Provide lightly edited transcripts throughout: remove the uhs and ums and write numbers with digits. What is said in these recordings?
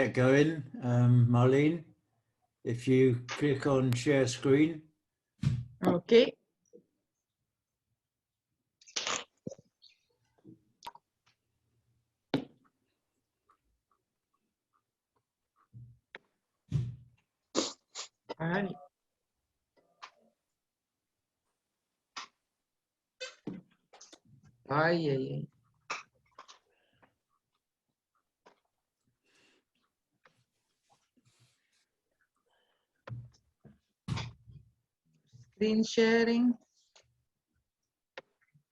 Get going, Marlene. If you click on share screen. Okay. Ai. Ai, ai, ai. Screen sharing.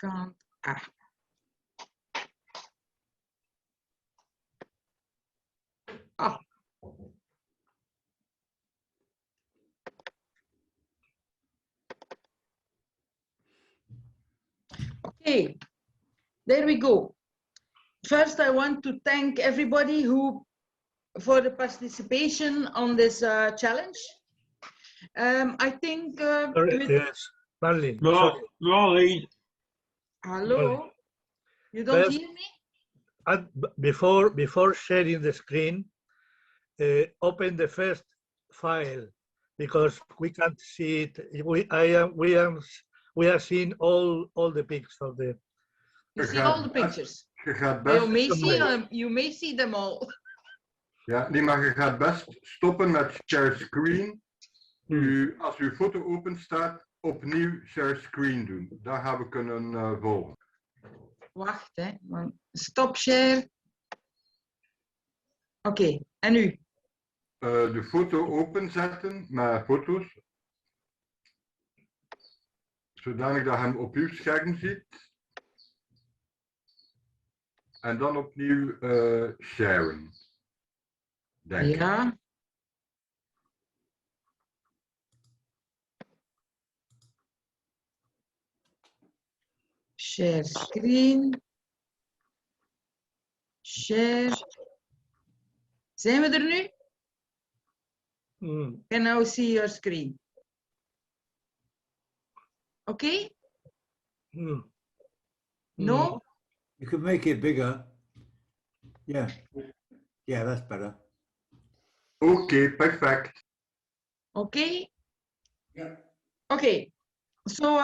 Can't. Ah. Ah. Okay, there we go. First, I want to thank everybody for the participation on this challenge. I think yes, Marlene. Marlene. Hello, you don't First, hear me? Before sharing the screen, open the first file because we can't see it. We are seeing all the pics of the. You see all the pictures. Je gaat best, You may see them all. ja, nee, maar je gaat best stoppen met share screen. Als uw foto open staat, opnieuw share screen doen. Dat gaan we kunnen volgen. Wacht, hè. Stop share. Oké, en nu? De foto openzetten met foto's. Zodanig dat je hem op uw scherm ziet. En dan opnieuw sharen. Denk ik. Ja. Share screen. Share. Zijn we er nu? Can now see your screen. Okay? No? You could make it bigger. Yeah. Yeah, that's better. Okay, perfect. Okay? Yeah. Okay. So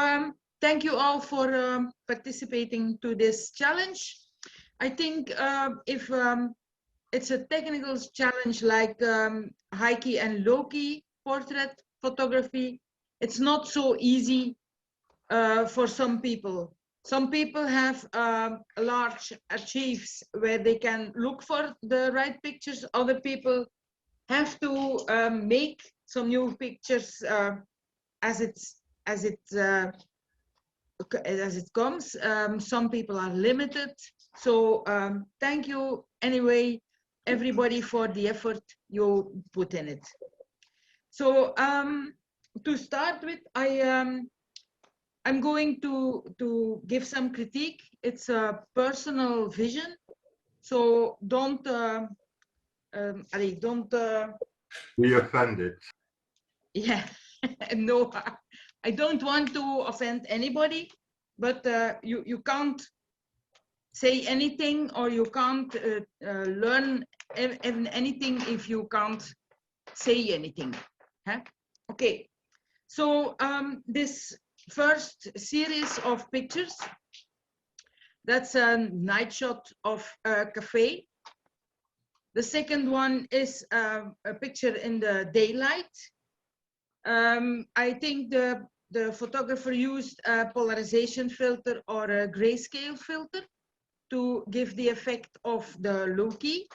thank you all for participating to this challenge. I think if it's a technical challenge like high-key and low-key portrait photography, it's not so easy for some people. Some people have large archives where they can look for the right pictures. Other people have to make some new pictures as it comes. Some people are limited. So thank you anyway, everybody, for the effort you put in it. So to start with, I'm going to give some critique. It's a personal vision, so don't Be offended. Yeah, no, I don't want to offend anybody, but you can't say anything or you can't learn anything if you can't say anything. Huh? Okay, so this first series of pictures, that's a night shot of a cafe. The second one is a picture in the daylight. I think the photographer used a polarization filter or a grayscale filter to give the effect of the low-key.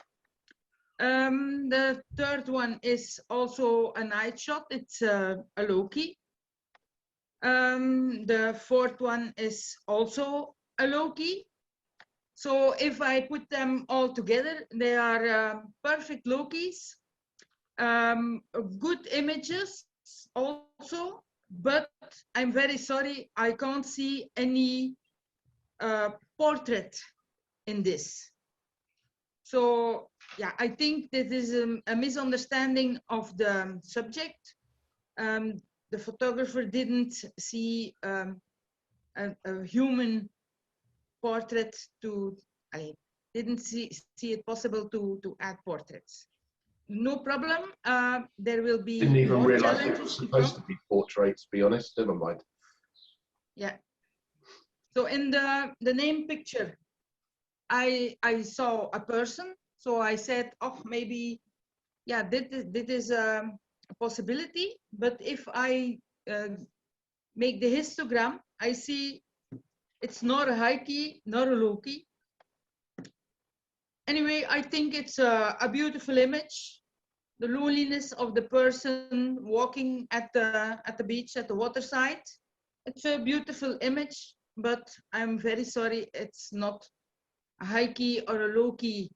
The third one is also a night shot. It's a low-key. The fourth one is also a low-key. So if I put them all together, they are perfect low-keys, good images also, but I'm very sorry, I can't see any portrait in this. So yeah, I think this is a misunderstanding of the subject. The photographer didn't see a human portrait I didn't see it possible to add portraits. no problem. There will be Didn't even more realise it challenges was to supposed come. to be portrait, to be honest. Never mind. Yeah. So in the name picture, I saw a person. So I said, oh, maybe, yeah, this is a possibility. But if I make the histogram, I see it's not a high key, not a low key. Anyway, I think it's a beautiful image. The loneliness of the person walking at the beach, at the waterside. It's a beautiful image, but I'm very sorry, it's not a high key or a low key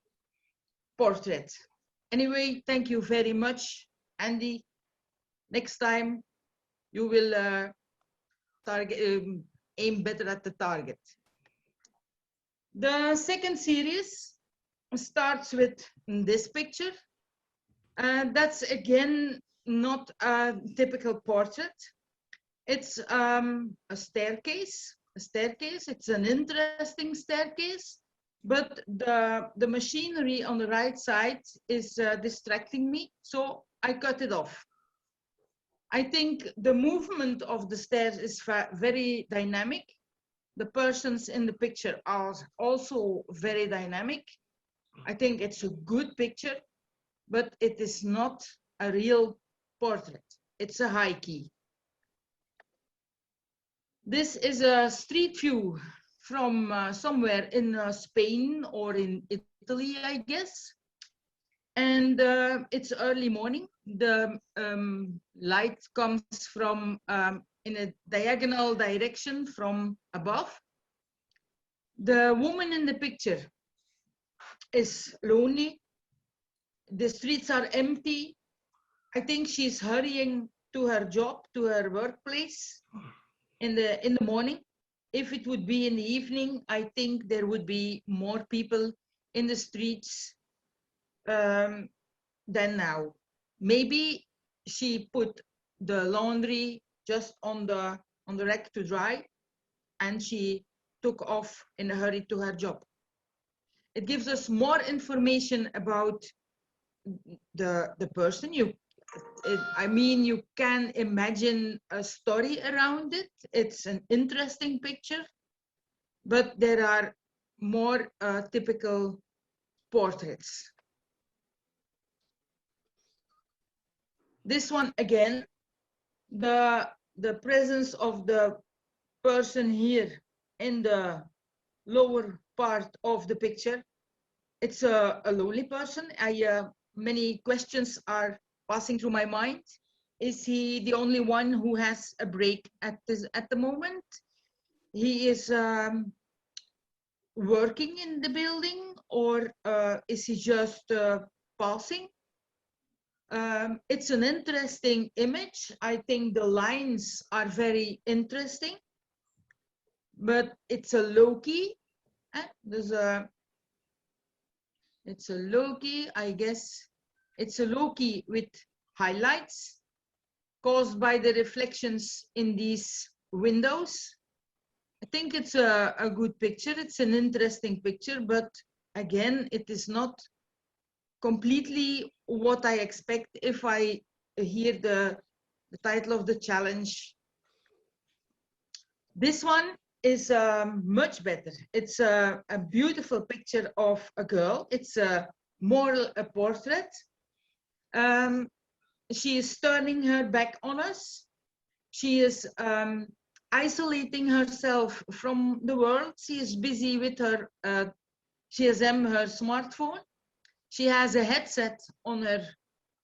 portrait. Anyway, thank you very much, Andy. Next time you will aim better at the target. The second series starts with this picture. That's again not a typical portrait. It's a staircase. It's an interesting staircase, but the machinery on the right side is distracting me, so I cut it off. I think the movement of the stairs is very dynamic. The persons in the picture are also very dynamic. I think it's a good picture, but it is not a real portrait. It's a high key. This is a street view from somewhere in Spain or in Italy, I guess. And it's early morning. The light comes from in a diagonal direction from above. The woman in the picture is lonely. The streets are empty. I think she's hurrying to her job, to her workplace in the morning. If it would be in the evening, I think there would be more people in the streets than now. Maybe she put the laundry just on the rack to dry, and she took off in a hurry to her job. It gives us more information about the person. I mean, you can imagine a story around it. It's an interesting picture, but there are more typical portraits. This one again, the presence of the person here in the lower part of the picture. It's a lonely person. Many questions are passing through my mind. Is he the only one who has a break at the moment? He is working in the building, or is he just passing? It's an interesting image. I think the lines are very interesting, but it's a low key. It's a low key, I guess. It's a low key with highlights caused by the reflections in these windows. I think it's a good picture. It's an interesting picture, but again, it is not completely what I expect if I hear the title of the challenge. This one is much better. It's a beautiful picture of a girl. It's more a portrait. She is turning her back on us. She is isolating herself from the world. She is busy with her GSM, her smartphone. She has a headset on her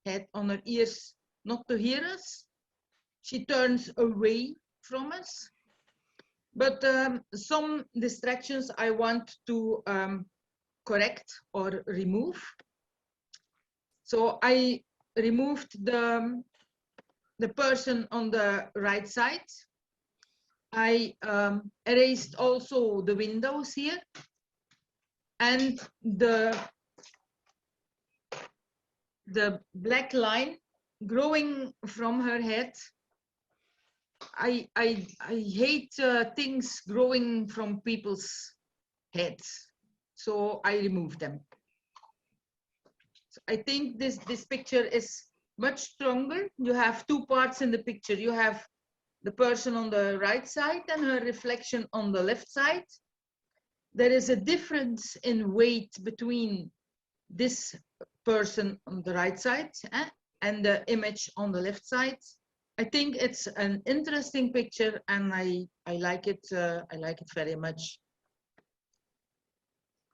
head, on her ears, not to hear us. She turns away from us. But some distractions I want to correct or remove. So I removed the person on the right side. I erased also the windows here, and the black line growing from her head. I hate things growing from people's heads, so I removed them. I think this picture is much stronger. You have two parts in the picture. You have the person on the right side and her reflection on the left side. There is a difference in weight between this person on the right side and the image on the left side. I think it's an interesting picture, and I like it. I like it very much.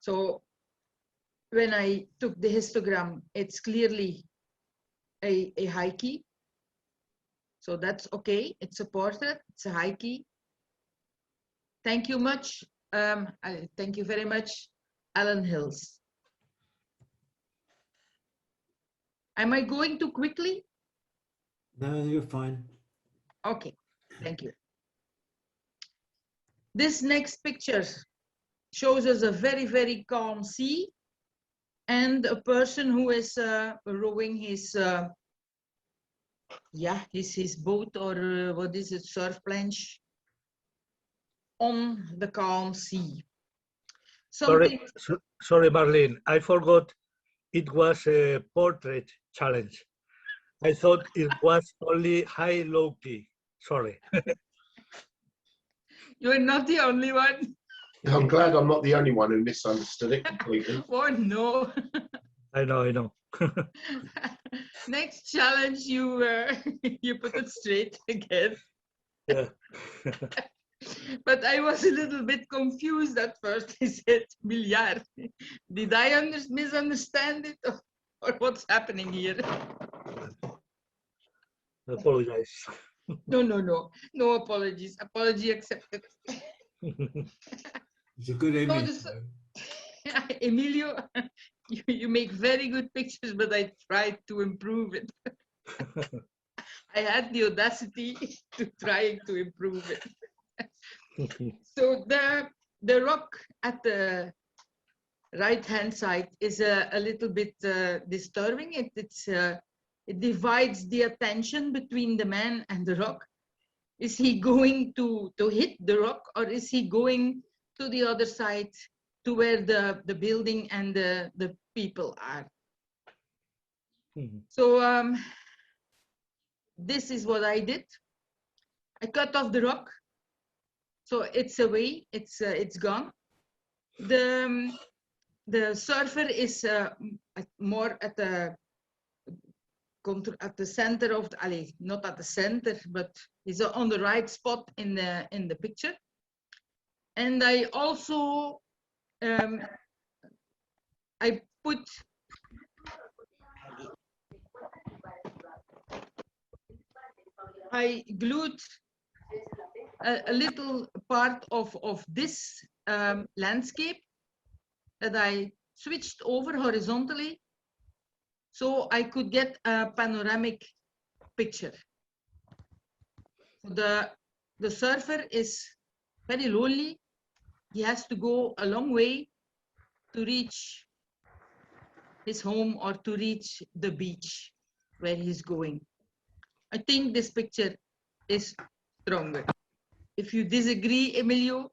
So when I took the histogram, it's clearly a high key. So that's okay. It's a portrait. It's a high key. Thank you much. Thank you very much, Alan Hills. Am I going too quickly? No, you're fine. Okay, thank you. This next picture shows us a very, very calm sea and a person who is rowing his, his boat, or what is it, surf planche on the calm sea. Sorry, sorry, Marlene, I forgot it was a portrait challenge. I thought it was only high-low key. Sorry. You're not the only one. I'm glad I'm not the only one who misunderstood it completely. Oh no. I know. Next challenge, you you put it straight again. Yeah. But I was a little bit confused at first. I said miljard. Did I misunderstand it, or what's happening here? I apologize. No apologies. Apology accepted. It's a good image. Emilio, you make very good pictures, but I tried to improve it. I had the audacity to try to improve it. So the rock at the right-hand side is a little bit disturbing. It divides the attention between the man and the rock. Is he going to hit the rock, or is he going to the other side to where the building and the people are? So this is what I did. I cut off the rock. So it's away, it's gone. The surfer is more at the center of the, not at the center, but is on the right spot in the picture. And I also I glued a little part of this landscape that I switched over horizontally, so I could get a panoramic picture. The surfer is very lonely. He has to go a long way to reach his home or to reach the beach where he's going. I think this picture is stronger. If you disagree, Emilio,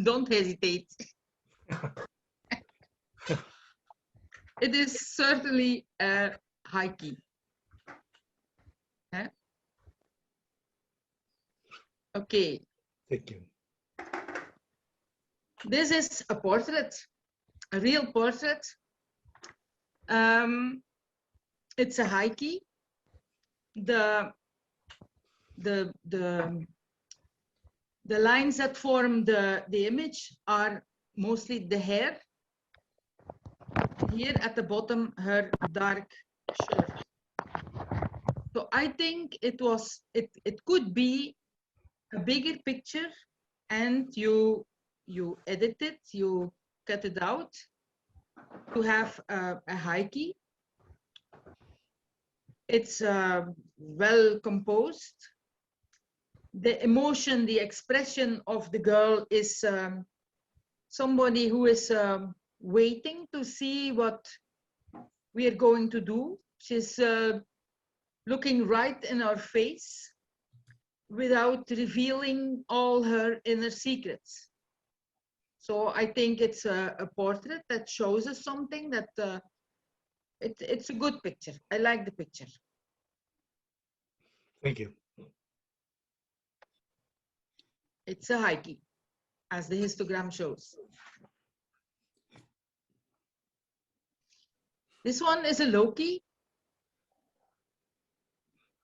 don't hesitate. It is certainly a high key. Huh? Okay. Thank you. This is a portrait, a real portrait. It's a high key. The lines that form the image are mostly the hair. Here at the bottom, her dark shirt. So I think it could be a bigger picture, and you edit it, you cut it out to have a high key. It's well composed. The emotion, the expression of the girl is somebody who is waiting to see what we are going to do. She's looking right in our face without revealing all her inner secrets. So I think it's a portrait that shows us something, that It's a good picture. I like the picture. Thank you. It's a hikey, as the histogram shows. This one is a Loki.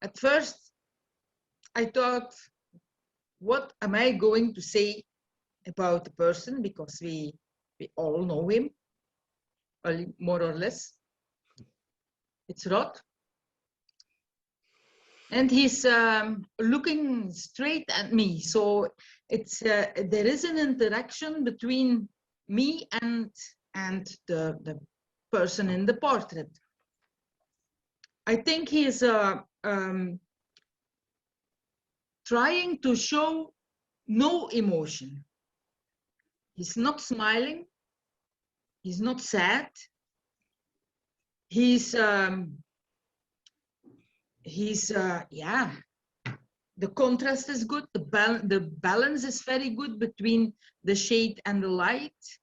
At first, I thought, what am I going to say about the person? Because we all know him, well, more or less. It's Rod. And he's looking straight at me. So it's there is an interaction between me and the person in the portrait. I think he's trying to show no emotion. He's not smiling. He's not sad. He's yeah, the contrast is good. The balance is very good between the shade and the light.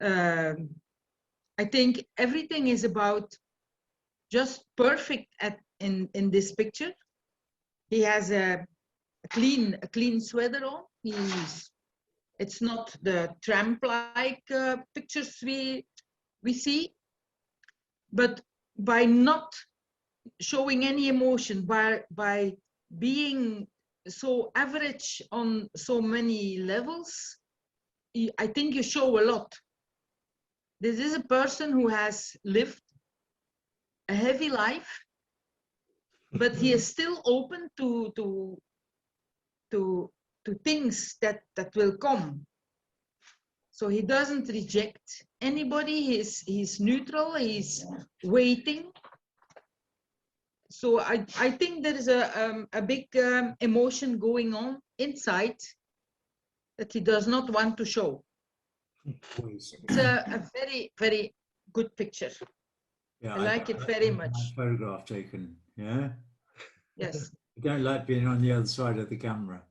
I think everything is about just perfect in this picture. He has a clean sweater on. It's not the tramp-like pictures we see, but by not showing any emotion, by being so average on so many levels, I think you show a lot. This is a person who has lived a heavy life, but he is still open to things that will come. So he doesn't reject anybody. He's neutral. He's waiting. So I think there is a big emotion going on inside that he does not want to show. It's a very, very good picture. Yeah, I like it very much. Nice photograph taken. Yeah. Yes. I don't like being on the other side of the camera.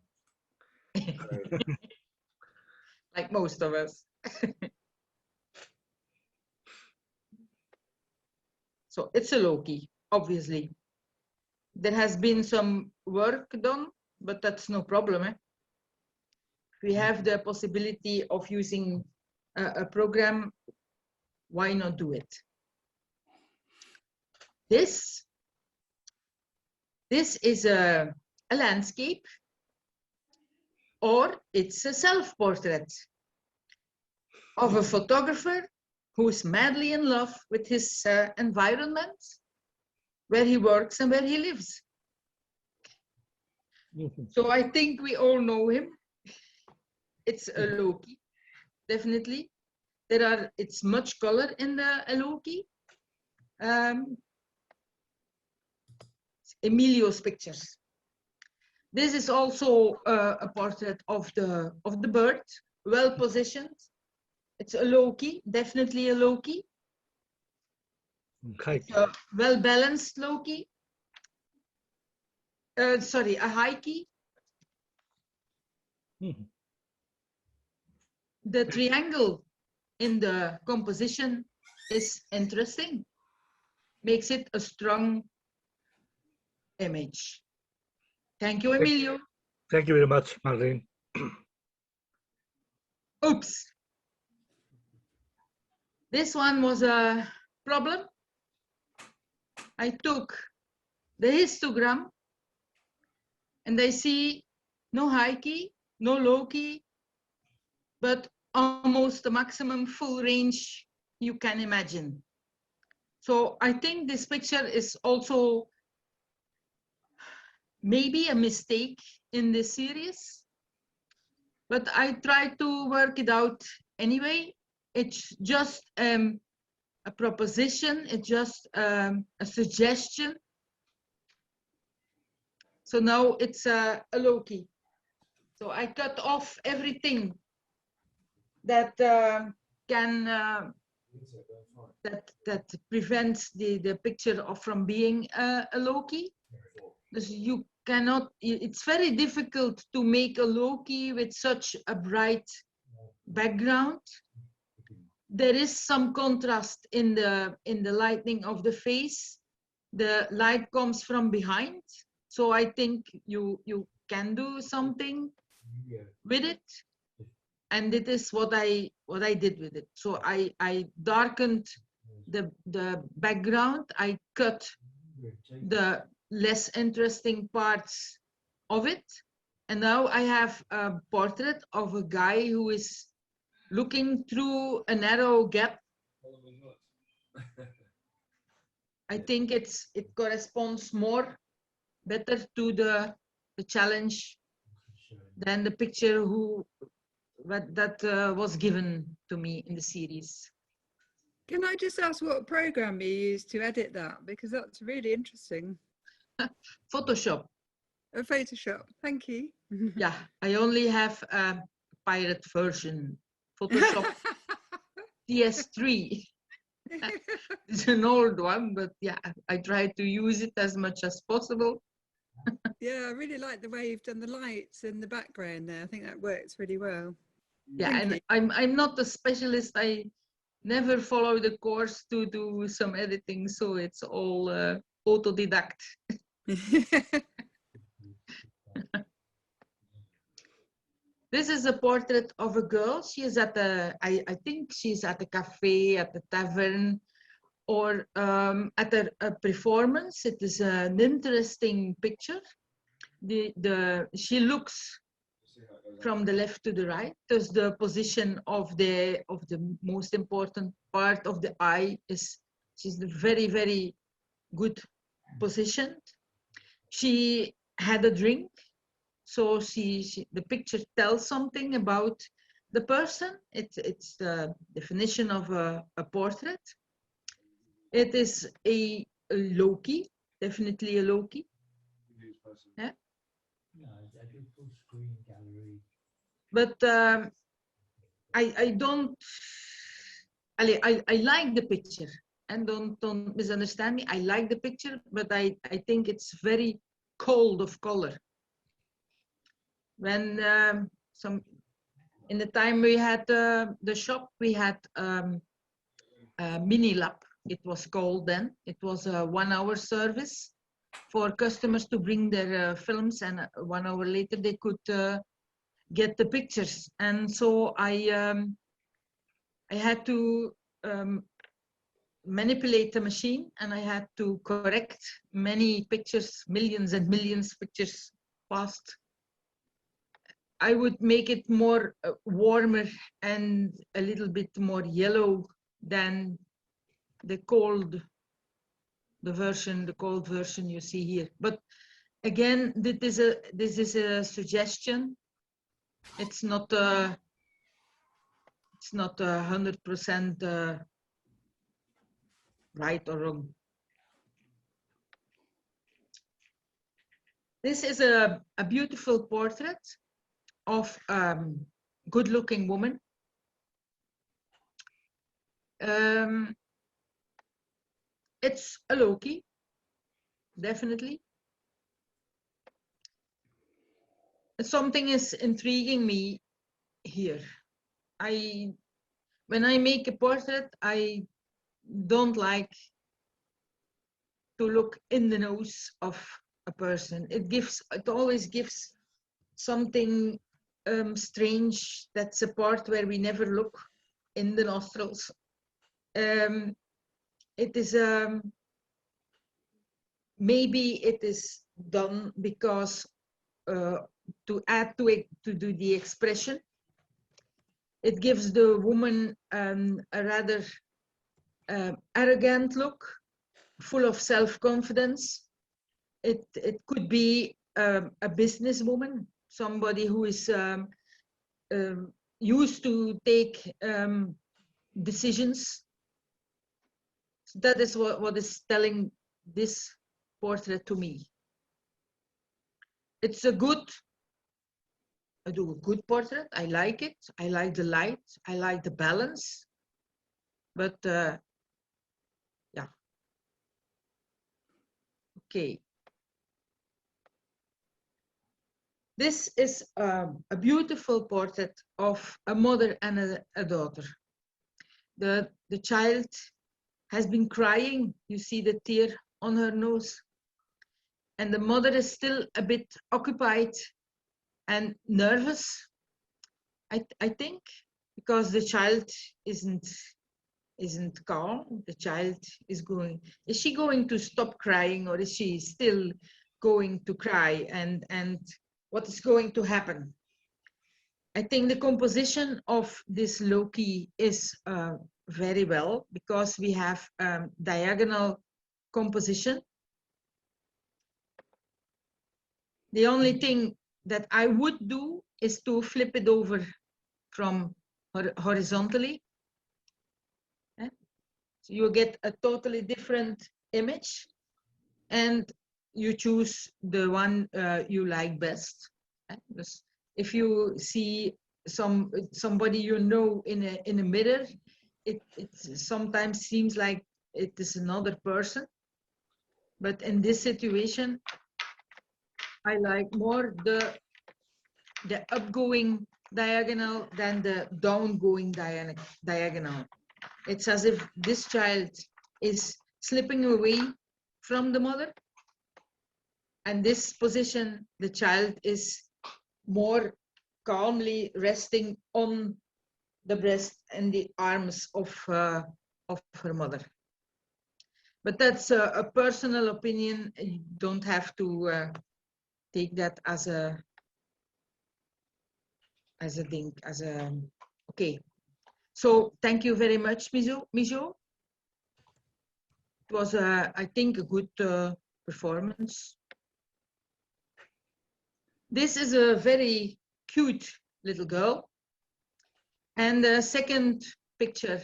Like most of us. So it's a Loki, obviously. There has been some work done, but that's no problem. Eh? We have the possibility of using a program. Why not do it? This is a landscape, or it's a self-portrait of a photographer who is madly in love with his environment, where he works and where he lives. So I think we all know him. It's a Loki, definitely. It's much color in the Loki. Emilio's pictures. This is also a portrait of the bird, well positioned. It's a Loki, definitely a Loki. It's a well balanced Loki. Sorry, a hikey. The triangle in the composition is interesting. Makes it a strong image. Thank you, Emilio. Thank you very much, Marlene. Oops. This one was a problem. I took the histogram and I see no high key, no low key, but almost the maximum full range you can imagine. So I think this picture is also maybe a mistake in this series, but I tried to work it out anyway. It's just a proposition, it's just a suggestion. So now it's a Loki. So I cut off everything that that prevents the picture from being a Loki. Because you cannot, it's very difficult to make a Loki with such a bright background. there is some contrast in the lighting of the face. The light comes from behind, so I think you can do something with it, and it is what I did with it. So I darkened the background. I cut the less interesting parts of it, and now I have a portrait of a guy who is looking through a narrow gap. I think it corresponds better to the challenge than the picture that was given to me in the series. Can I just ask what program you used to edit that? Because that's really interesting. Photoshop. Photoshop, thank you. Yeah, I only have a pirate version. Photoshop TS3. It's an old one, but yeah, I try to use it as much as possible. Yeah, I really like the way you've done the lights in the background there. I think that works really well. Yeah, Thank and you. I'm not a specialist. I never follow the course to do some editing, so it's all autodidact. This is a portrait of a girl. She is at I think she's at a cafe, at a tavern, or at a performance. It is an interesting picture. She looks from the left to the right. Thus the position of the most important part of the eye she's very, very good positioned. She had a drink, so the picture tells something about the person. It's the definition of a portrait. It is a low-key, definitely a low-key. Yeah. But I don't. I like the picture, and don't misunderstand me. I like the picture, but I think it's very cold of color. When in the time we had the shop, we had a mini lab. It was called then. It was a 1 hour service for customers to bring their films, and 1 hour later they could get the pictures. And so I had to manipulate the machine, and I had to correct many pictures, millions and millions of pictures passed. I would make it more warmer and a little bit more yellow than the cold version you see here. But again, this is a suggestion. It's not 100% right or wrong. This is a beautiful portrait of a good-looking woman. It's a low-key, definitely. Something is intriguing me here. When I make a portrait, I don't like to look in the nose of a person. It always gives something strange. That's a part where we never look in the nostrils. It is maybe it is done because to add to it, to do the expression. It gives the woman a rather arrogant look, full of self-confidence. It could be a businesswoman, somebody who is used to take decisions. So that is what is telling this portrait to me. It's I do a good portrait. I like it. I like the light. I like the balance. But yeah. Okay. This is a beautiful portrait of a mother and a daughter. The child has been crying. You see the tear on her nose. And the mother is still a bit occupied and nervous, I think, because the child isn't calm. The child is she going to stop crying, or is she still going to cry? And what is going to happen? I think the composition of this Loki is very well, because we have diagonal composition. The only thing that I would do is to flip it over from horizontally. So you get a totally different image, and you choose the one you like best. Because if you see somebody you know in a mirror, it sometimes seems like it is another person. But in this situation, I like more the upgoing diagonal than the downgoing diagonal. It's as if this child is slipping away from the mother, and this position, the child is more calmly resting on the breast and the arms of her mother. But that's a personal opinion. You don't have to take that as a thing, okay. So thank you very much, Mijo. It was, I think, a good performance. This is a very cute little girl. And the second picture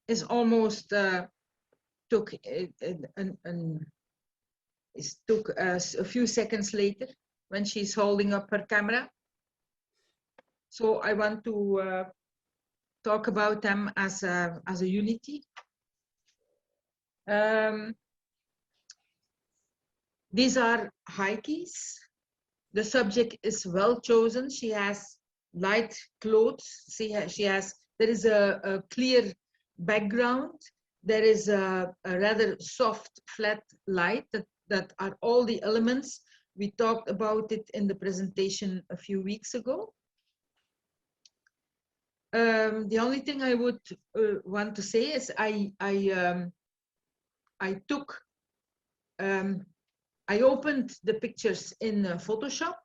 is almost took a few seconds later, when she's holding up her camera. So I want to talk about them as a unity. These are hikes. The subject is well chosen. She has light clothes. There is a clear background. There is a rather soft, flat light that are all the elements. We talked about it in the presentation a few weeks ago. The only thing I would want to say is I opened the pictures in Photoshop,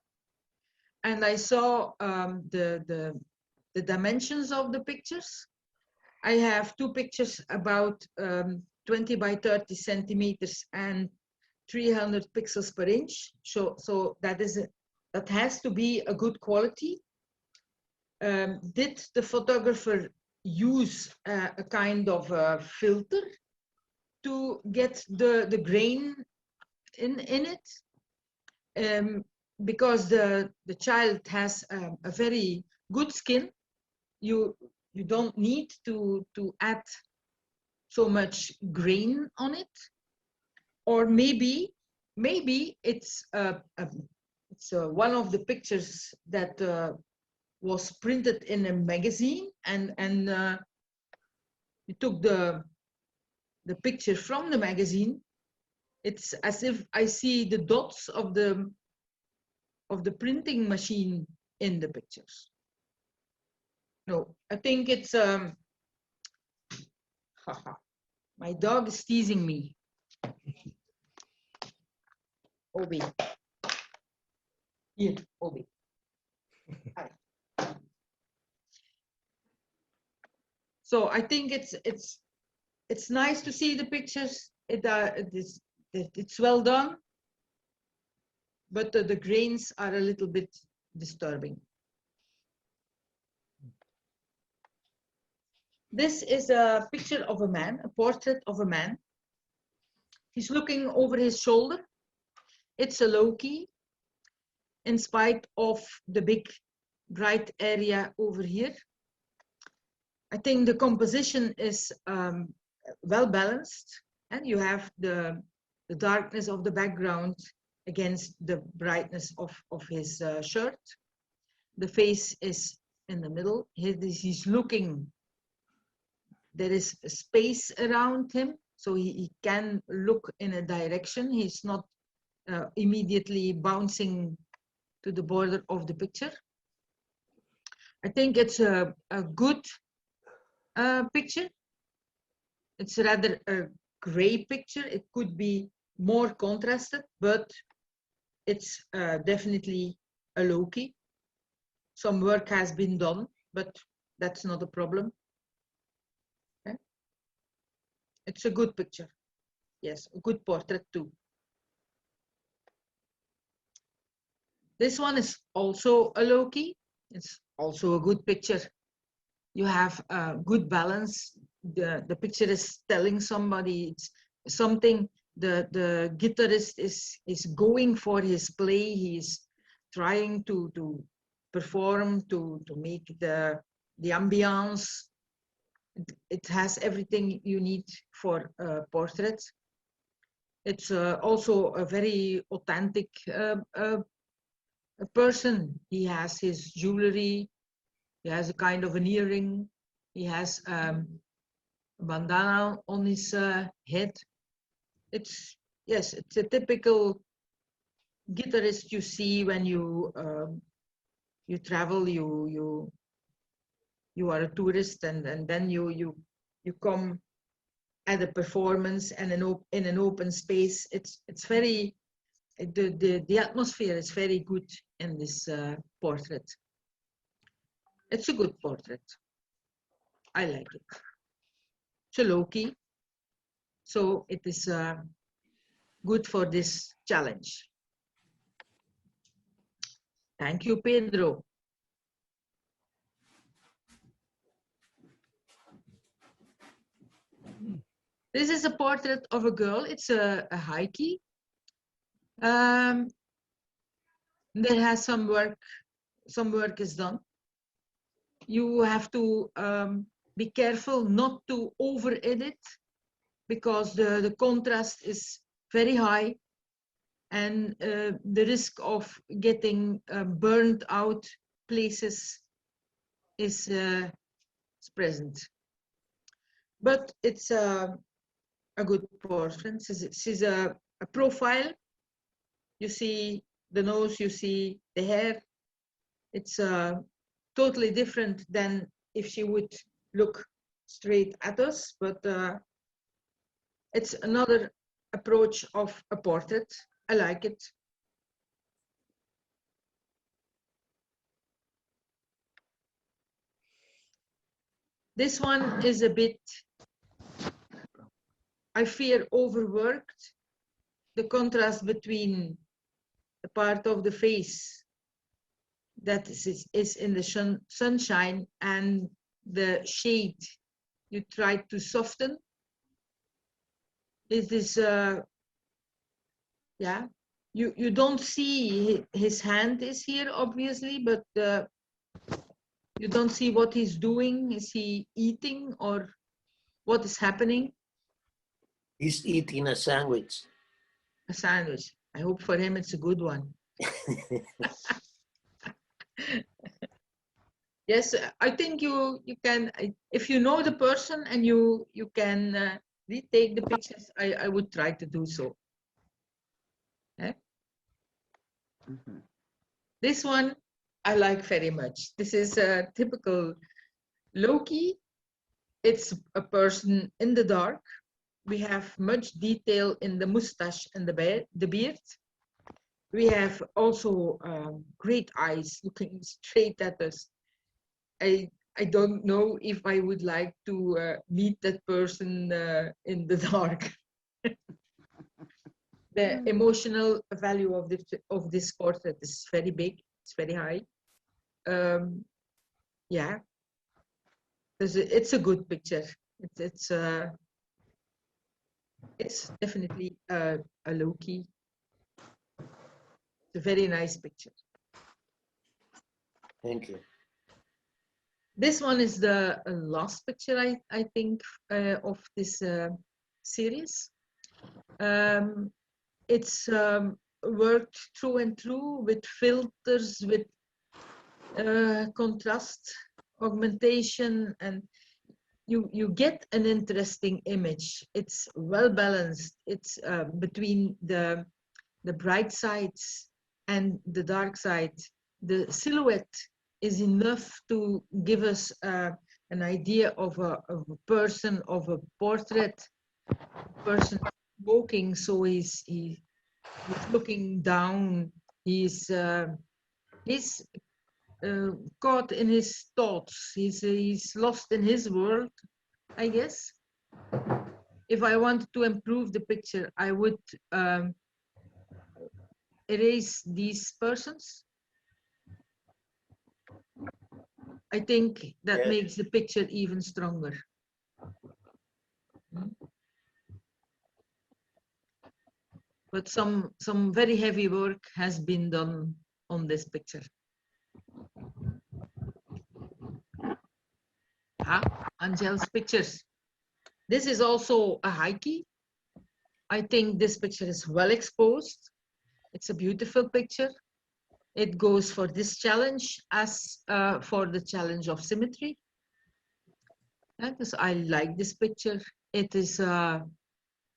and I saw the dimensions of the pictures. I have two pictures about 20 by 30 centimeters and 300 pixels per inch. So that has to be a good quality. Did the photographer use a kind of a filter to get the grain in it? Because the child has a very good skin. You don't need to add so much grain on it. Or maybe it's one of the pictures that was printed in a magazine, and you took the picture from the magazine. It's as if I see the dots of the printing machine in the pictures. No, I think it's my dog is teasing me. Obi. Here, Obi. Hi. So I think it's nice to see the pictures. It's well done, but the grains are a little bit disturbing. This is a picture of a man, a portrait of a man. He's looking over his shoulder. It's a Loki, in spite of the big bright area over here. I think the composition is well balanced, and you have the darkness of the background against the brightness of his shirt. The face is in the middle. He's looking there is space around him, so he can look in a direction. He's not immediately bouncing to the border of the picture. I think it's a good picture. It's rather a gray picture. It could be more contrasted, but it's definitely a low-key. Some work has been done, but that's not a problem. Okay. It's a good picture. Yes, a good portrait too. This one is also a low-key. It's also a good picture. You have a good balance. The picture is telling somebody it's something. The guitarist is going for his play. He's trying to perform, to make the ambience. It has everything you need for a portrait. It's also a very authentic a person. He has his jewelry, he has a kind of an earring, he has a bandana on his head. It's, yes, it's a typical guitarist you see when you travel, you are a tourist, and then you come at a performance and in an open space. It's very, the atmosphere is very good in this portrait. It's a good portrait. I like it. It's a low-key, so it is good for this challenge. Thank you, Pedro. This is a portrait of a girl. It's a high key. There has some work is done. You have to be careful not to over edit, because the contrast is very high, and the risk of getting burned out places is present. But it's a good portrait. She's a profile. You see the nose, you see the hair. It's totally different than if she would look straight at us, but it's another approach of a portrait. I like it. This one is a bit, I fear, overworked. The contrast between the part of the face that is in the sunshine and the shade you try to soften. Is this, yeah, you don't see his hand is here, obviously, but you don't see what he's doing. Is he eating, or what is happening? He's eating a sandwich. A sandwich. I hope for him it's a good one. Yes, I think you can, if you know the person and you can retake the pictures, I would try to do so. Mm-hmm. This one I like very much. This is a typical low-key. It's a person in the dark. We have much detail in the mustache and the beard. We have also great eyes looking straight at us. I don't know if I would like to meet that person in the dark. The emotional value of this portrait is very big. It's very high. Yeah, it's a good picture. It's definitely a low-key. It's a very nice picture. Thank you. This one is the last picture, I think, of this series. It's worked through and through with filters, with contrast, augmentation, and you get an interesting image. It's well balanced. It's between the bright sides and the dark side. The silhouette is enough to give us an idea of a person, of a portrait person smoking. So he's looking down. He's caught in his thoughts. He's lost in his world, I guess. If I wanted to improve the picture, I would erase these persons. I think that Yes. makes the picture even stronger. But some very heavy work has been done on this picture. Angel's pictures. This is also a high key. I think this picture is well exposed. It's a beautiful picture. It goes for this challenge as for the challenge of symmetry. Because I like this picture. It is a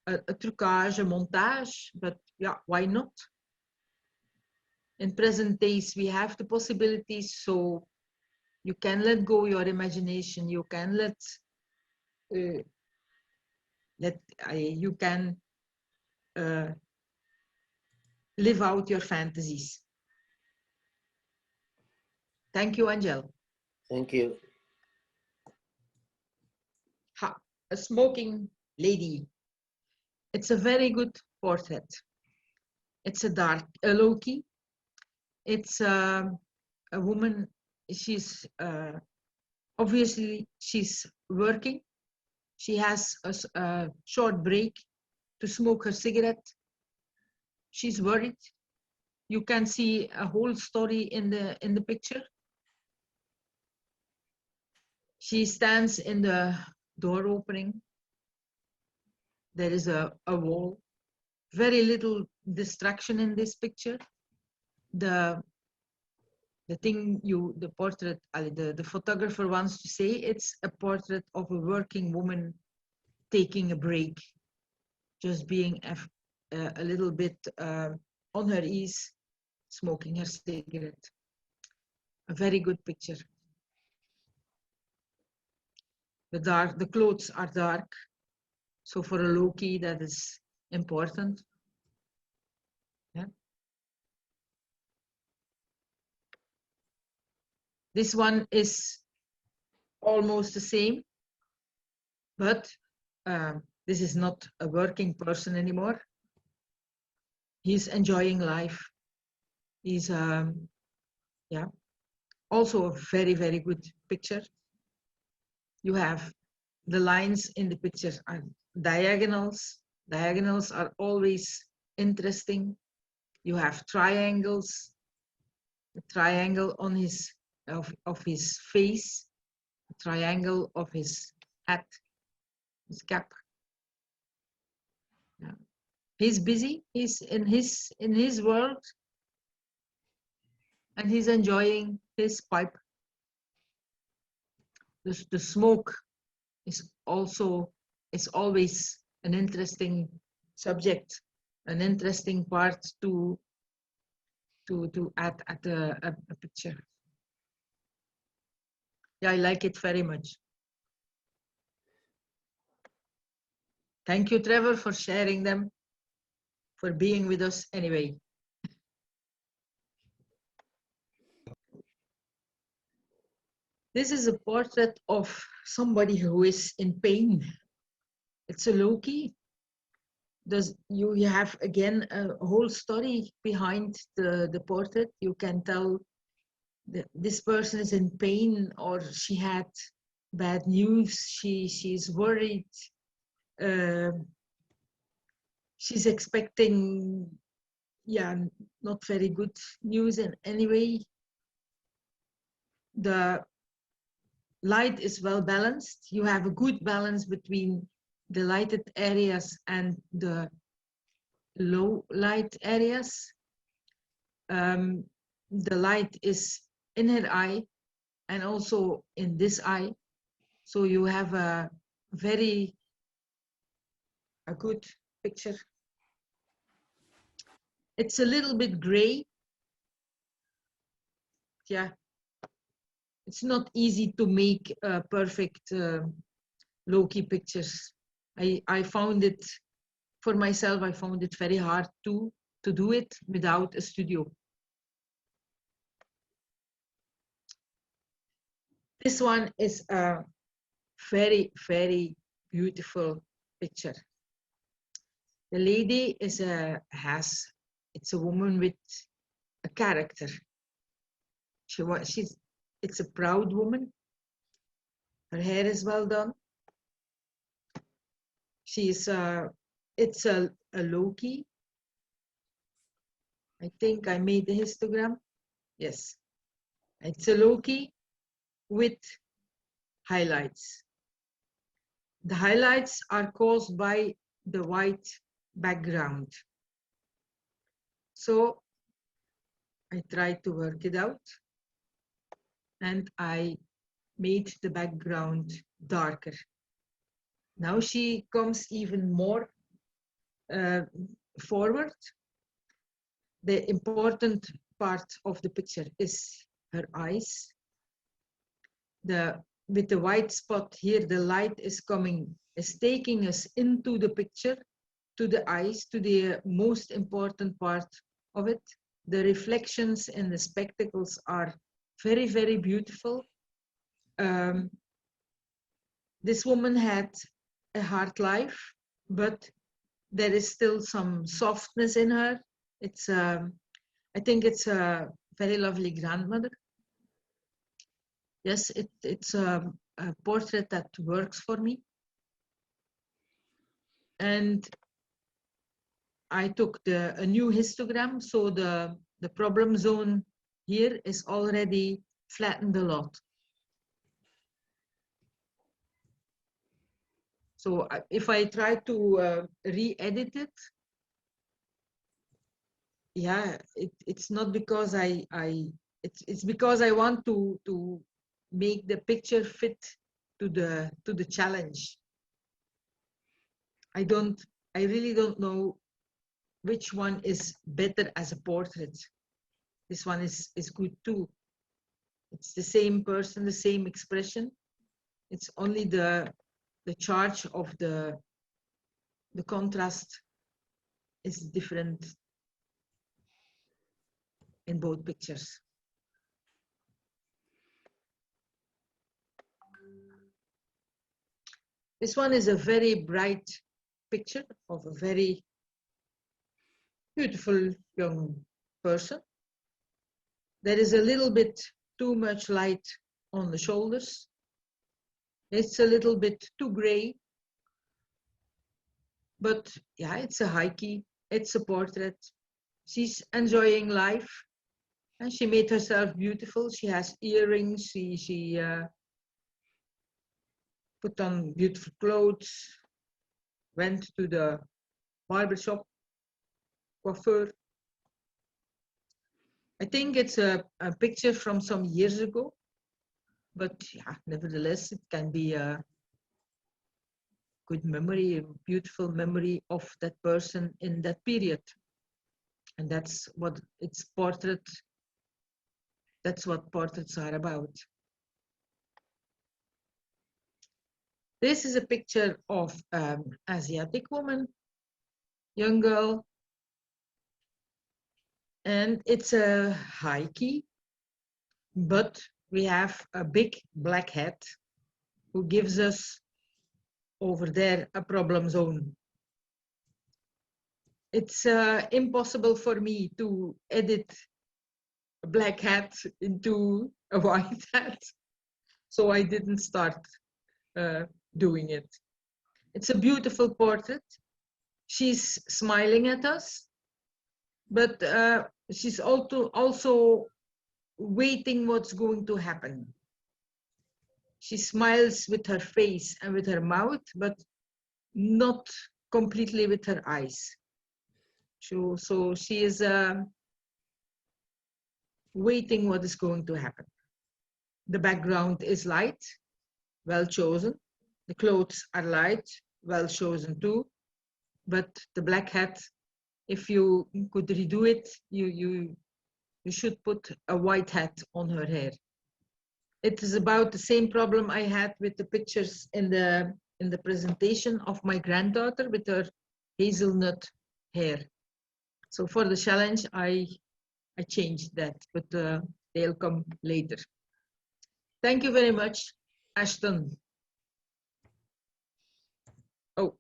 trucage, a montage, but yeah, why not? In present days, we have the possibilities, so you can let go your imagination. You can you can live out your fantasies. Thank you, Angel. Thank you. A smoking lady. It's a very good portrait. It's a low key. It's a woman. She's obviously she's working. She has a short break to smoke her cigarette. She's worried. You can see a whole story in the picture. She stands in the door opening. There is a wall. Very little distraction in this picture. The portrait, the photographer wants to say it's a portrait of a working woman taking a break, just being a little bit on her ease, smoking her cigarette. A very good picture. The clothes are dark, so for a low key that is important. Yeah. This one is almost the same, but this is not a working person anymore. He's enjoying life. He's also a very, very good picture. You have the lines in the picture are diagonals. Diagonals are always interesting. You have triangles. The triangle on his of his face, a triangle of his hat, his cap. Yeah. He's busy. He's in his world, and he's enjoying his pipe. The smoke is always an interesting subject, an interesting part to add at a picture. Yeah, I like it very much. Thank you, Trevor, for sharing them, for being with us anyway. This is a portrait of somebody who is in pain. It's a low key. You have again a whole story behind the portrait. You can tell that this person is in pain, or she had bad news. She's worried. She's expecting, not very good news in any way. The light is well balanced. You have a good balance between the lighted areas and the low light areas. The light is in her eye and also in this eye. So you have a good picture. It's a little bit gray. Yeah, it's not easy to make perfect low-key pictures. I found it, for myself, I found it very hard to do it without a studio. This one is a very, very beautiful picture. The lady is it's a woman with a character. It's a proud woman. Her hair is well done. It's a low-key. I think I made the histogram. Yes, it's a low-key with highlights. The highlights are caused by the white background. So I tried to work it out and I made the background darker. Now she comes even more forward. The important part of the picture is her eyes. With the white spot here, the light is taking us into the picture, to the eyes, to the most important part of it. The reflections in the spectacles are very, very beautiful. This woman had a hard life, but there is still some softness in her. I think it's a very lovely grandmother. Yes, it's a portrait that works for me. And I took a new histogram, so the problem zone here is already flattened a lot. So if I try to re-edit it, yeah, it's not because it's because I want to make the picture fit to the challenge. I really don't know which one is better as a portrait. This one is good too. It's the same person, the same expression. It's only the charge of the contrast is different in both pictures. This one is a very bright picture of a very beautiful young person. There is a little bit too much light on the shoulders. It's a little bit too gray. But yeah, it's a high-key, it's a portrait. She's enjoying life and she made herself beautiful. She has earrings, she put on beautiful clothes, went to the barbershop, coiffeur. I think it's a picture from some years ago, but yeah, nevertheless, it can be a good memory, a beautiful memory of that person in that period. And that's what that's what portraits are about. This is a picture of Asiatic woman, young girl. And it's a high key, but we have a big black hat who gives us over there a problem zone. It's impossible for me to edit a black hat into a white hat, so I didn't start doing it. It's a beautiful portrait. She's smiling at us, but she's also waiting what's going to happen. She smiles with her face and with her mouth, but not completely with her eyes. So she is waiting what is going to happen. The background is light. well chosen. The clothes are light, well chosen too. But the black hat, if you could redo it, you should put a white hat on her hair. It is about the same problem I had with the pictures in the presentation of my granddaughter with her hazelnut hair. So for the challenge, I changed that, but they'll come later. Thank you very much, Ashton. Oh,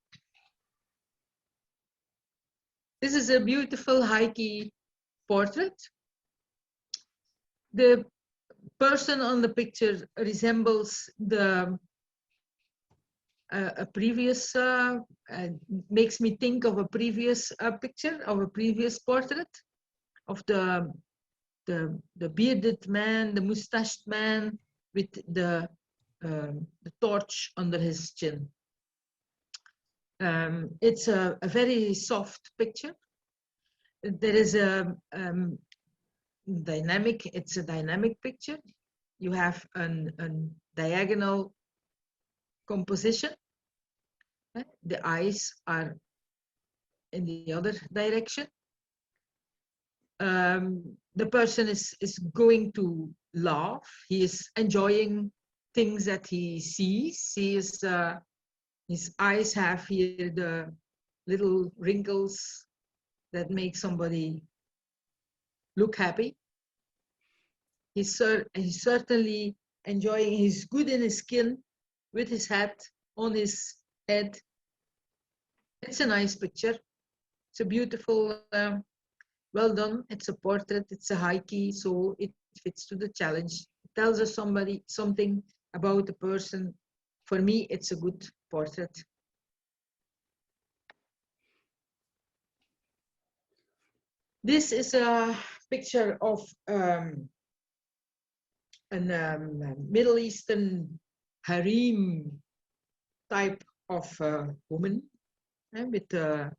this is a beautiful Heike portrait. The person on the picture resembles a previous, makes me think of a previous picture of a previous portrait of the bearded man, the mustached man with the torch under his chin. It's a very soft picture. There is a dynamic, it's a dynamic picture. You have a diagonal composition. The eyes are in the other direction. The person is going to laugh. He is enjoying things that he sees. He is, his eyes have here the little wrinkles that make somebody look happy. He's certainly enjoying, he's good in his skin with his hat on his head. It's a nice picture. It's a beautiful, well done. It's a portrait, it's a Heike, so it fits to the challenge. It tells us something about the person. For me, it's a good portrait. This is a picture of a Middle Eastern harem type of woman with the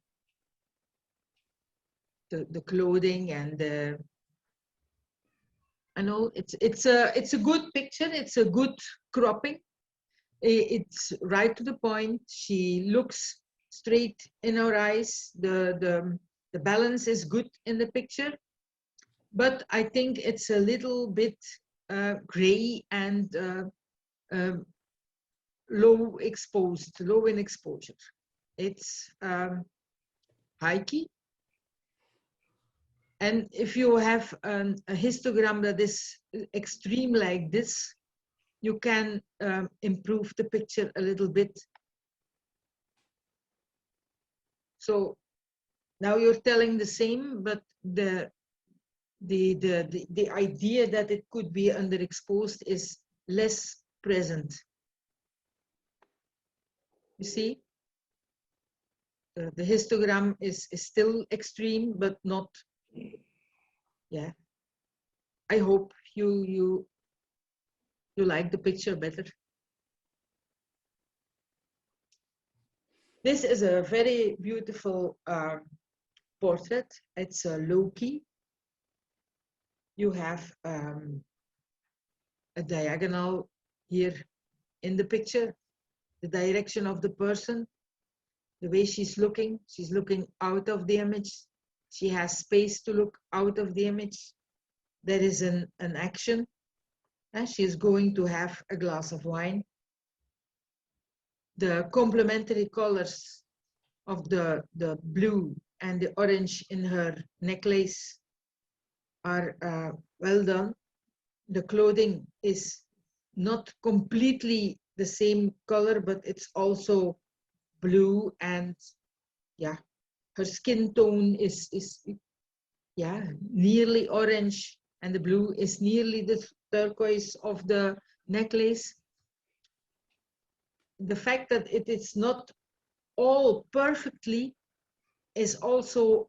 clothing and the. I know it's a good picture. It's a good cropping. It's right to the point. She looks straight in her eyes. The balance is good in the picture, but I think it's a little bit gray and low in exposure. It's Heike. And if you have a histogram that is extreme like this, you can improve the picture a little bit. So now you're telling the same, but the idea that it could be underexposed is less present. You see, the histogram is still extreme, but not. Yeah. I hope you like the picture better. This is a very beautiful portrait. It's a Loki. You have a diagonal here in the picture, the direction of the person, the way she's looking out of the image. She has space to look out of the image. There is an action. She's going to have a glass of wine. The complementary colors of the blue and the orange in her necklace are well done. The clothing is not completely the same color, but it's also blue, and yeah, her skin tone is nearly orange, and the blue is nearly the turquoise of the necklace. The fact that it is not all perfectly is also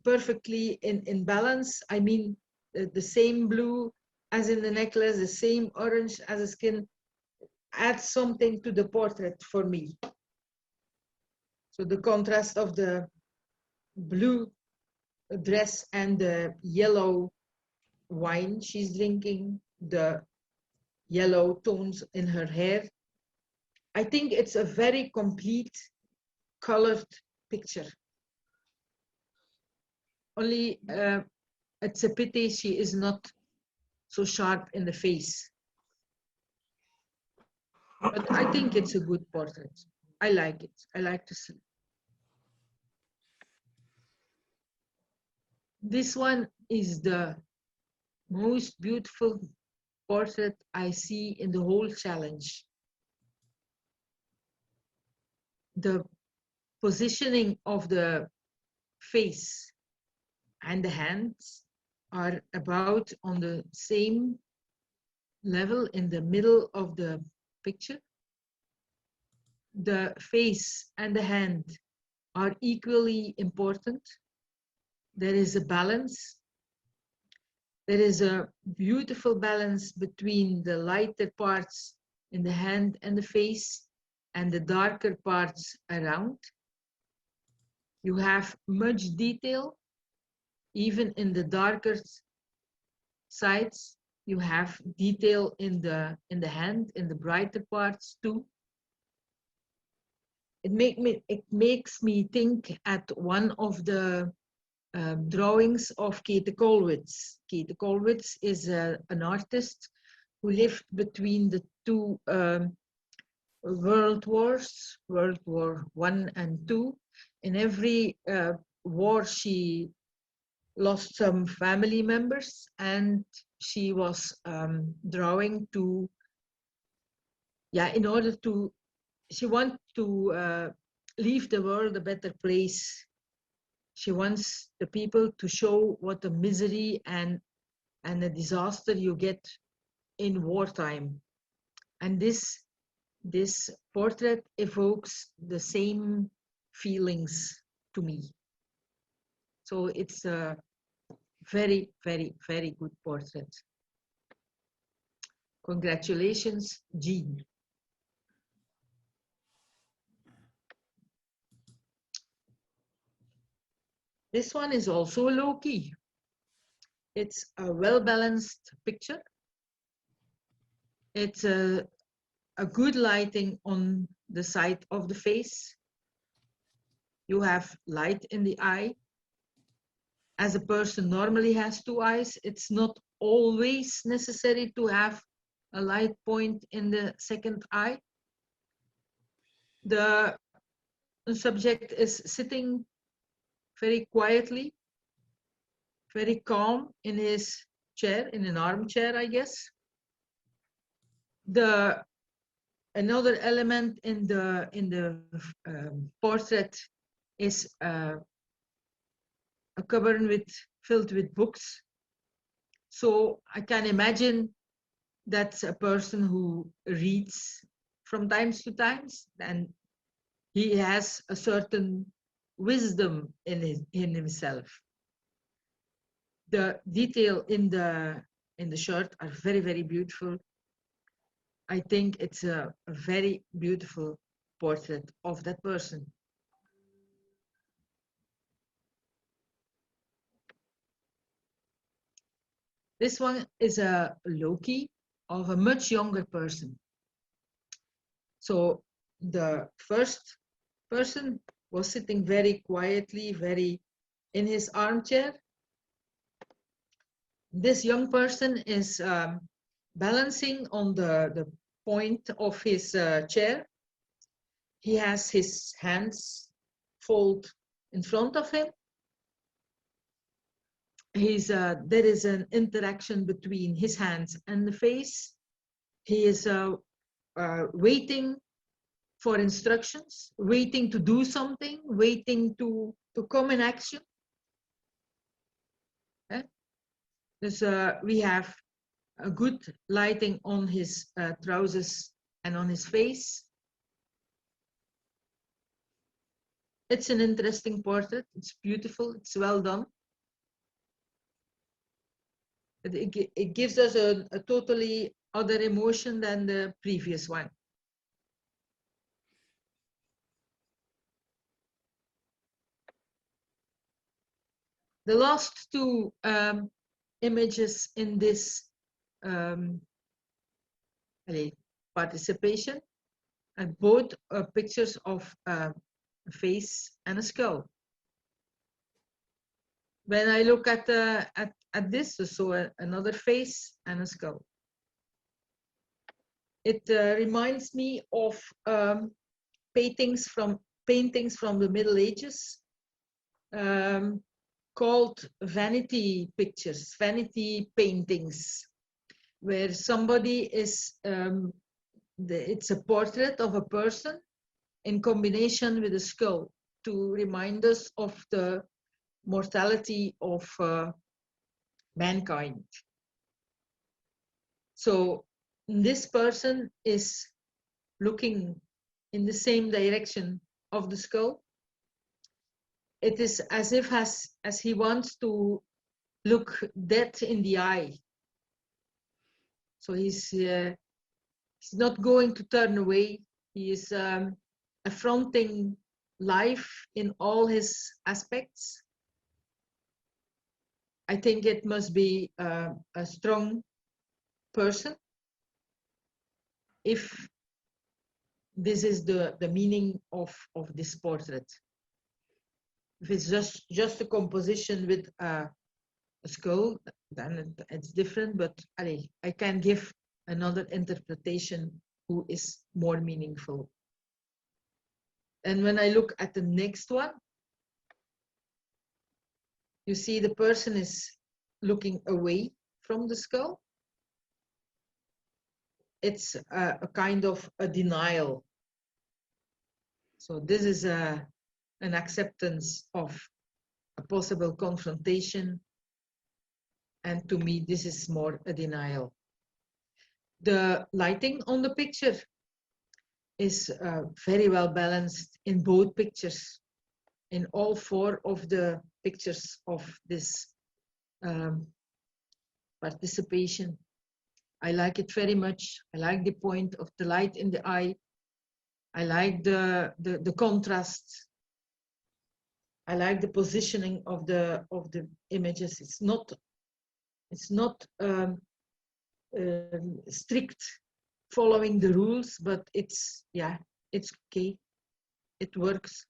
perfectly in balance. I mean, the same blue as in the necklace, the same orange as the skin adds something to the portrait for me. So the contrast of the blue dress and the yellow wine she's drinking, the yellow tones in her hair. I think it's a very complete colored picture. Only it's a pity she is not so sharp in the face. But I think it's a good portrait. I like it. I like to see. This one is the most beautiful portrait I see in the whole challenge. The positioning of the face and the hands are about on the same level in the middle of the picture. The face and the hand are equally important. There is a balance. There is a beautiful balance between the lighter parts in the hand and the face and the darker parts around. You have much detail, even in the darker sides. You have detail in the hand, in the brighter parts too. It makes me think at one of the drawings of Kate Kollwitz. Kate Kollwitz is an artist who lived between the two world wars, World War I and II. In every war, she lost some family members, and she was drawing to, in order to, she wants to leave the world a better place. She wants the people to show what a misery and a disaster you get in wartime. And this portrait evokes the same feelings to me. So it's a very, very, very good portrait. Congratulations, Jean. This one is also low-key. It's a well-balanced picture. It's a good lighting on the side of the face. You have light in the eye. As a person normally has two eyes, it's not always necessary to have a light point in the second eye. The subject is sitting very quietly, very calm in his chair, in an armchair, I guess. Another element in the portrait is a cupboard filled with books. So I can imagine that's a person who reads from time to time, and he has a certain wisdom in himself. The detail in the shirt are very, very beautiful. I think it's a very beautiful portrait of that person. This one is a low-key of a much younger person. So the first person was sitting very quietly, very in his armchair. This young person is balancing on the point of his chair. He has his hands folded in front of him. There is an interaction between his hands and the face. He is waiting for instructions, waiting to do something, waiting to come in action. We have a good lighting on his trousers and on his face. It's an interesting portrait. It's beautiful. It's well done. It gives us a totally other emotion than the previous one. The last two images in this participation, and both pictures of a face and a skull. When I look at this, so another face and a skull. It reminds me of paintings from the Middle Ages, called vanity pictures, vanity paintings, where somebody is, it's a portrait of a person in combination with a skull to remind us of the mortality of mankind. So this person is looking in the same direction of the skull. It is as if as he wants to look death in the eye. So he's not going to turn away. He is affronting life in all his aspects. I think it must be a strong person if this is the meaning of this portrait. If it's just a composition with a skull, then it's different, but I can give another interpretation who is more meaningful. And when I look at the next one, you see the person is looking away from the skull. It's a kind of a denial. So this is an acceptance of a possible confrontation. And to me, this is more a denial. The lighting on the picture is very well balanced in both pictures, in all four of the pictures of this participation. I like it very much. I like the point of the light in the eye. I like the contrast. I like the positioning of the images. It's not strict following the rules, but it's okay. It works.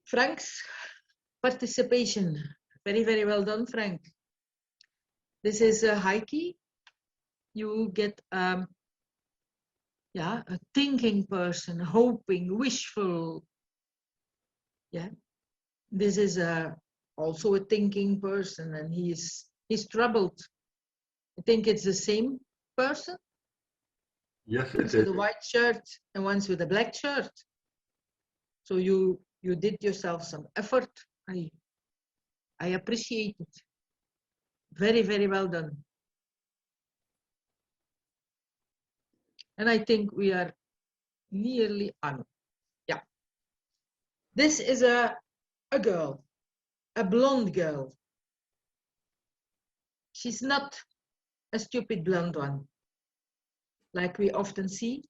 Frank's participation. Very, very well done, Frank. This is a high key. You get a thinking person, hoping, wishful. Yeah. This is also a thinking person, and he's troubled. I think it's the same person. Yes, it One's is. with a white shirt and one's with a black shirt. So you did yourself some effort. I appreciate it. Very, very well done. And I think we are nearly on. Yeah. This is a girl, a blonde girl. She's not a stupid blonde one, like we often see.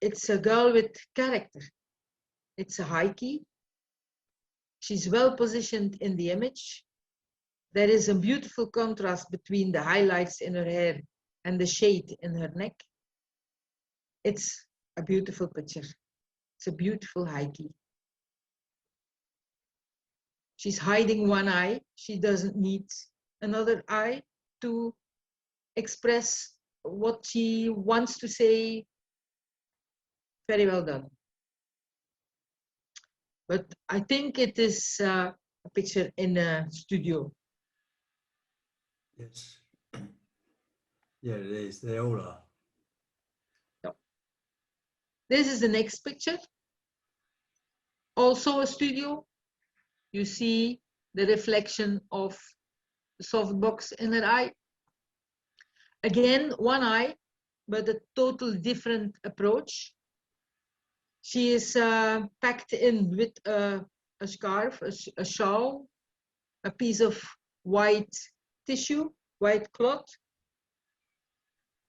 It's a girl with character. It's a high key. She's well positioned in the image. There is a beautiful contrast between the highlights in her hair and the shade in her neck. It's a beautiful picture. It's a beautiful high key. She's hiding one eye. She doesn't need another eye to express what she wants to say. Very well done. But I think it is a picture in a studio. Yes. Yeah, it is. They all are. This is the next picture. Also a studio. You see the reflection of the softbox in her eye. Again, one eye, but a total different approach. She is packed in with a scarf, a shawl, a piece of white tissue, white cloth.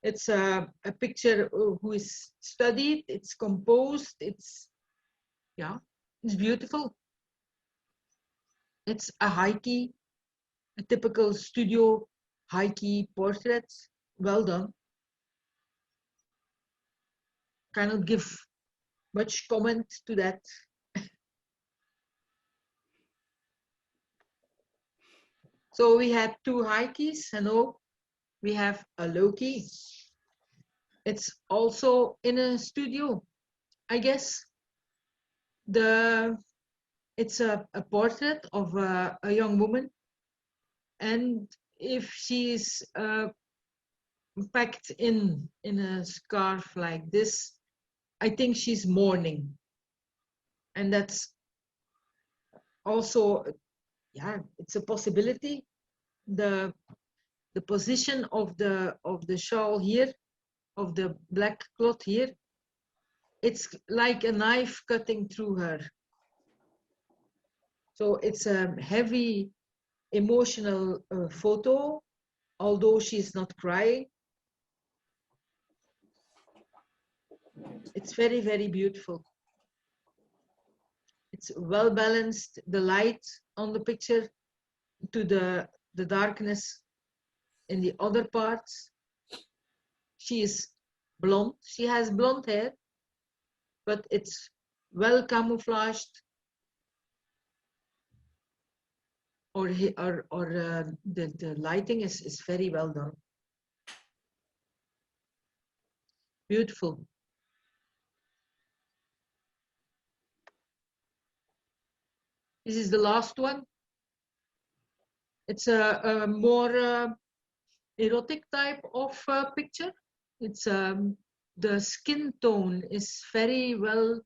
It's a picture who is studied, it's composed, it's It's beautiful. It's a high key, a typical studio high key portrait. Well done. Cannot give much comment to that. So we had two high keys, and now we have a low key. It's also in a studio, I guess. It's a portrait of a young woman, and if she's packed in a scarf like this, I think she's mourning, and that's also, yeah, it's a possibility. The position of the shawl here, of the black cloth here, it's like a knife cutting through her. So it's a heavy emotional photo, although she's not crying. It's very, very beautiful. It's well balanced, the light on the picture to the darkness in the other parts. She is blonde. She has blonde hair, but it's well camouflaged, or the lighting is very well done. Beautiful. This is the last one. It's a more erotic type of picture. It's the skin tone is very well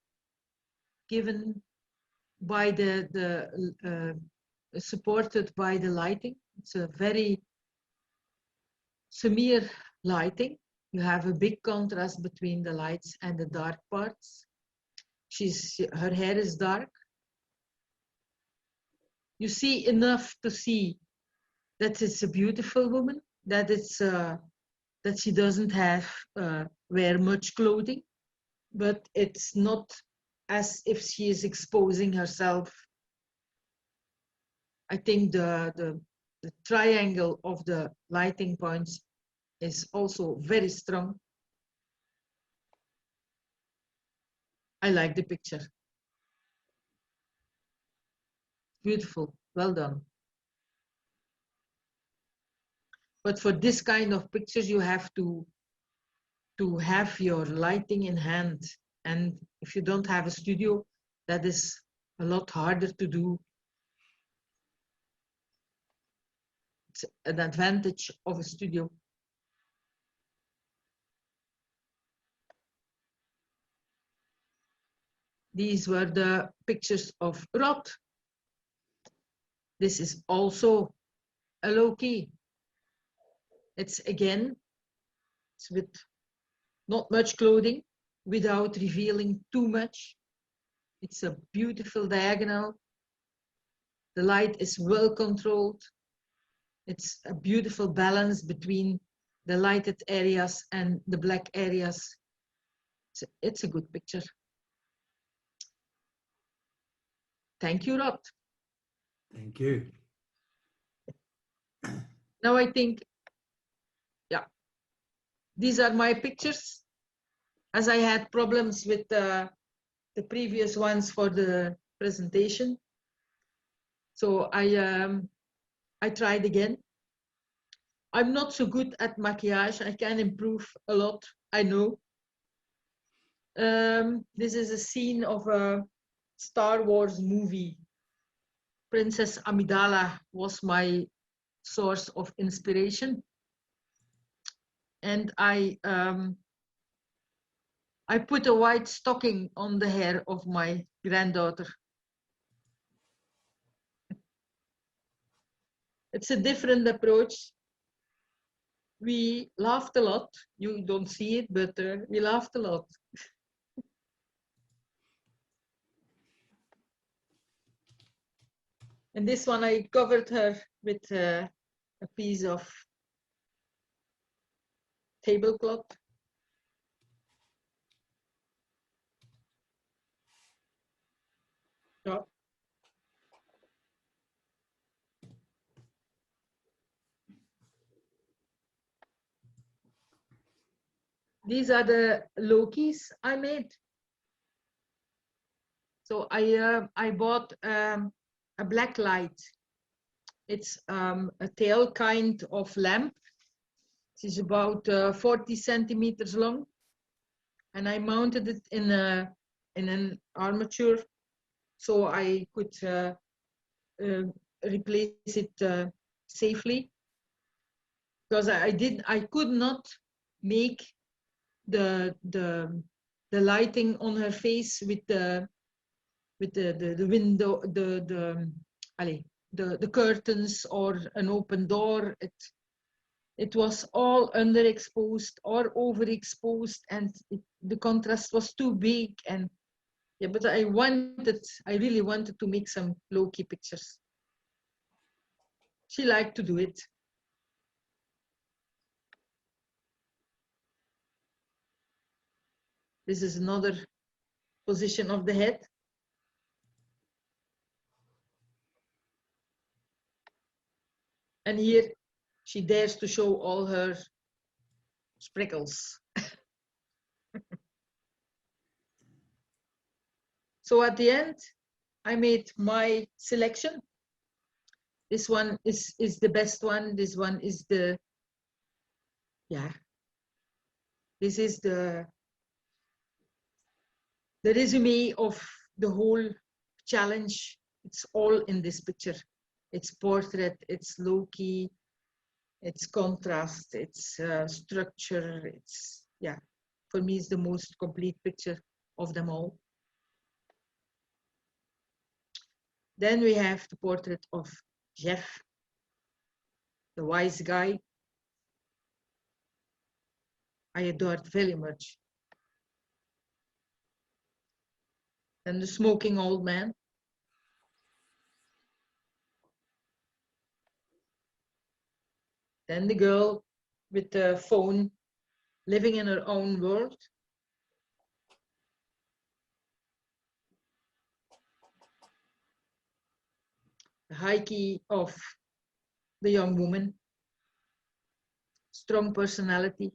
given by supported by the lighting. It's a very smear lighting. You have a big contrast between the lights and the dark parts. Her hair is dark. You see enough to see that it's a beautiful woman, that it's that she doesn't have wear much clothing, but it's not as if she is exposing herself. I think the triangle of the lighting points is also very strong. I like the picture. Beautiful, well done. But for this kind of pictures, you have to have your lighting in hand. And if you don't have a studio, that is a lot harder to do. It's an advantage of a studio. These were the pictures of Rod. This is also a low key. It's with not much clothing, without revealing too much. It's a beautiful diagonal. The light is well controlled. It's a beautiful balance between the lighted areas and the black areas. It's a good picture. Thank you, Rod. Thank you. Now I think, yeah, these are my pictures. As I had problems with the previous ones for the presentation, so I tried again. I'm not so good at maquillage. I can improve a lot, I know. This is a scene of a Star Wars movie. Princess Amidala was my source of inspiration. And I put a white stocking on the hair of my granddaughter. It's a different approach. We laughed a lot. You don't see it, but we laughed a lot. And this one, I covered her with a piece of tablecloth. these are the Lokis I made. So I bought a black light. It's a tail kind of lamp. It is about 40 centimeters long, and I mounted it in an armature, so I could replace it safely. Because I could not make the lighting on her face with the window, the curtains or an open door. It was all underexposed or overexposed, and the contrast was too big. And yeah, but I really wanted to make some low-key pictures. She liked to do it. This is another position of the head. And here she dares to show all her sprinkles. So at the end, I made my selection. This one is the best one. This one is the, yeah. This is the resume of the whole challenge. It's all in this picture. It's portrait, it's low-key, it's contrast, it's structure. It's, yeah, for me, it's the most complete picture of them all. Then we have the portrait of Jeff, the wise guy. I adored very much. Then the smoking old man. Then the girl with the phone, living in her own world. The high key of the young woman. Strong personality.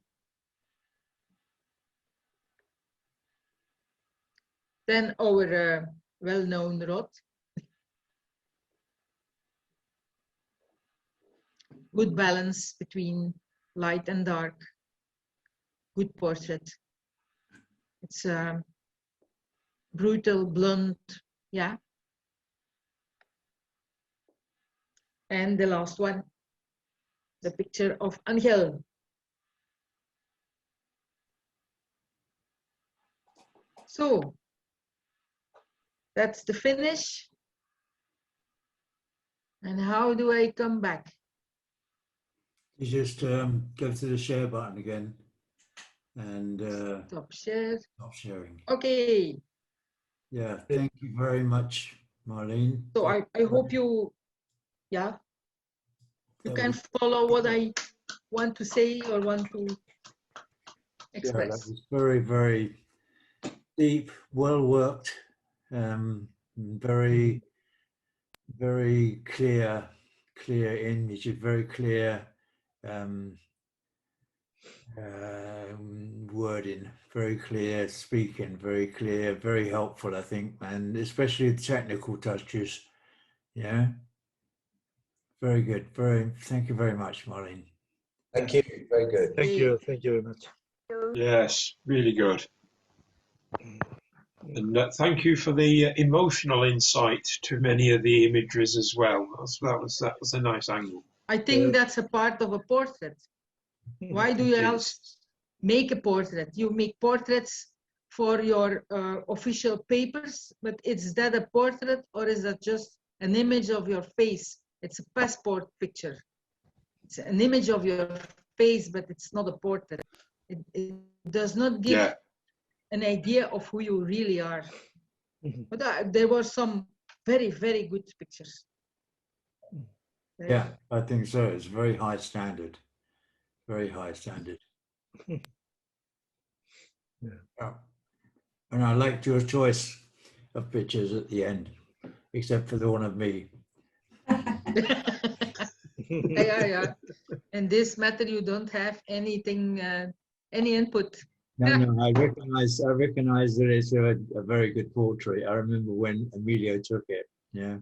Then our well-known Rod. Good balance between light and dark. Good portrait. It's brutal, blunt, yeah. And the last one, the picture of Angel. So that's the finish. And how do I come back? You just go to the share button again and Stop share. stop sharing. Okay. Yeah, thank you very much, Marlene. So I hope you, yeah, you can follow what I want to say or want to Yeah, that express. was very, very deep, well worked, very, very clear images, very clear wording, very clear speaking, very clear, very helpful, I think, and especially the technical touches. Yeah, very good. Thank you very much, Marlene. Thank you. Very good. Thank you. Thank you very much. Yes, really good. And thank you for the emotional insight to many of the imageries as well. That was a nice angle. I think that's a part of a portrait. Why do you else make a portrait? You make portraits for your official papers, but is that a portrait or is that just an image of your face? It's a passport picture. It's an image of your face, but it's not a portrait. It does not give an idea of who you really are. But there were some very, very good pictures. Yeah, I think so. It's very high standard. Very high standard. Yeah. And I liked your choice of pictures at the end, except for the one of me. Yeah. In this matter, you don't have anything, any input. No, I recognize that it's a very good portrait. I remember when Emilio took it. Yeah.